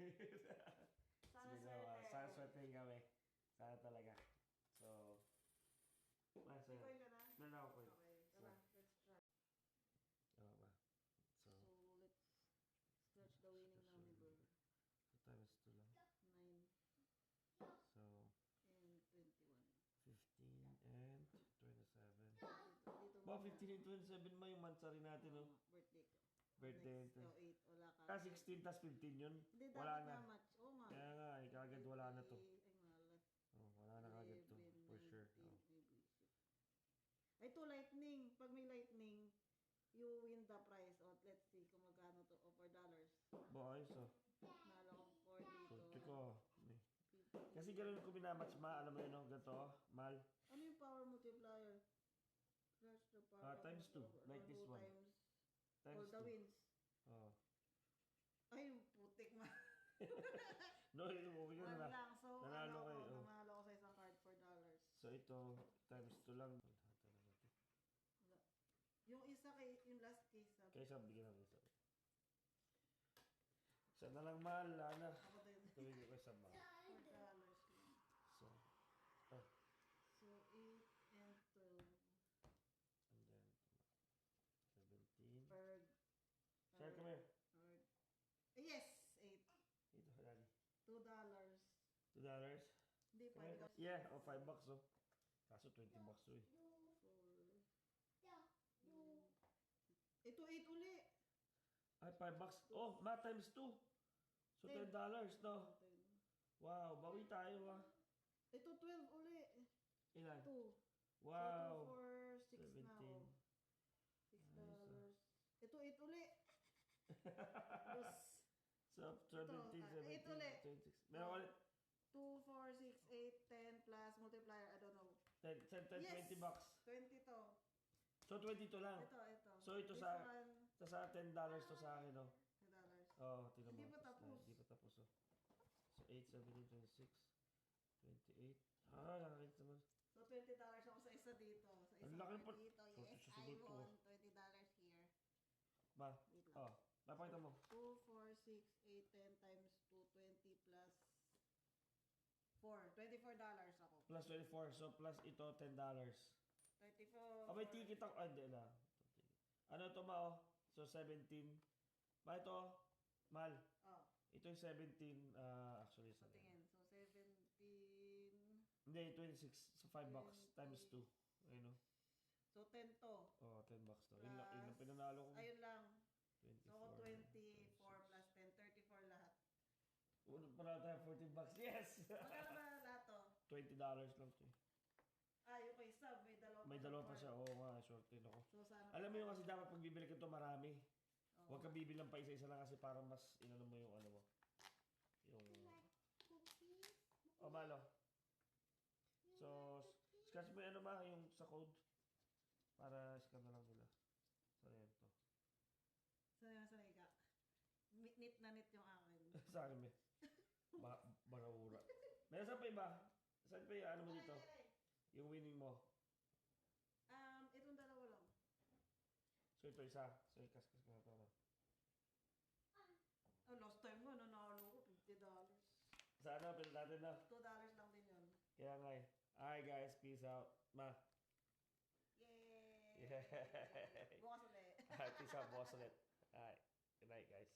Sana Sige na, sana swertein kami. Sana talaga. So, May coin ka na? meron ako coin. Okay, tara, let's try. Oo ba? So, let's scratch the winning number. So, times 2 lang. 9 So, and 21. 15 and 27. Dito Ba, 15 and 27 mo yung mansari natin, no? Birthday ko. Birthday. Next, 8, wala ka. 16 tas 15 yun. Hindi, Wala dapat na. na match. Oo nga. Kaya nga, kagad wala na to. Ay, mahal. Oh, wala na kagad to. For sure. Oh. Ay, to lightning. Pag may lightning, you win the prize. O, let's see kung magkano to. O, $4. Ba, ayos oh. Nalo ko 4 dito. Sorte ko. Kasi gano'n ko minamatch ma, alam mo yun, no? Ganito, mal. Ano yung power multiplier? Crush the power. Times 2, like this one. Times all the wins. Oh. Ay, putik ma. No, okay yun na. lang. So, nanalo kayo. Nanalo ko sa isang card, $4. So, ito, times 2 lang. Wala. Yung isa yung last case. Kaya sabi, bigyan natin isa. Isa na lang mahal, Lana. Ako din. Tuwing ko isa mahal. $4 lang. So, So, 8 and 12. and then, 17. Per. Share, come here. Yes! 8. Ito, Lani. $2. $2? Hindi, Come here. $5. Yeah, oh, $5 oh. Kaso $20 to eh. 4. Ito, 8 uli. Ay, $5. Oh, ma, times 2. So, $10, no? Wow, bawi tayo ah. Ito, 12 uli. Ilan? 2. Wow. 2, 4, 6 na. $6. Ito, 8 uli. So, 17, 17, 26. Meron ulit. 2, 4, 6, 8, 10 plus multiplier, I don't know. 10, Yes! $20. 20 to. So, 22 lang. Ito. So, ito This sa one, $10 to sa akin, no? $10. Oh, tingnan mo. Hindi pa tapos. Hindi pa tapos, oh. So, 8, 17, 26, 28. Ah, nakakita naman. So, $20 ako sa isa dito. Sa Ang isang laki card pa. dito. Yes, Forty sa I siguro to, won $20 here. Ba? Wait lang. Oh, napakita mo. 2, 4, 6, 8, 10 times 2, 20 plus 4. $24 ako. Plus 24. So, plus ito, $10. 24. Oh, may ticket ako. Ay, hindi na. Ano to, ma, oh? So, 17. Ba, ito, mahal. Oh. Ito yung 17, actually. So, tingin. So, 17. Hindi, 26. So, $5 times 2. Ayun, no? So, 10 to. Oh, $10 to. Yun lang pinanalo ko. Ayun lang. 24. So, 24 plus 10. 34 lahat. Uno pa tayo, $14. Yes! Magkano ba lahat to? $20 lang to. Ay, okay. Sub. May dalawa pa siya. Oo nga, short din ako. So, sana Alam mo yun kasi dapat pag bibili ka ito marami. Oo. Huwag ka bibili lang pa isa-isa lang kasi para mas inano mo yung ano mo. Yung... Oh, malo. So, scratch mo yung ano ma, yung sa code. Para scan na lang nila. So, yan to. Sanay ka. Nit na nit yung akin. Sa akin, may. Barawura. Meron saan pa iba? Saan pa yung ano mo dito? Yung winning mo. Itong dalawa lang. So, ito isa. So, ikas-kas ka na ito. Ano? Oh, last time mo, nanalo ko $50. Sa ano, pili natin na. $2 lang din yun. Kaya nga eh. Alright guys, peace out. Ma. Yay! Yay! Bukas ulit. Alright, peace out, boss ulit. Alright, good night guys.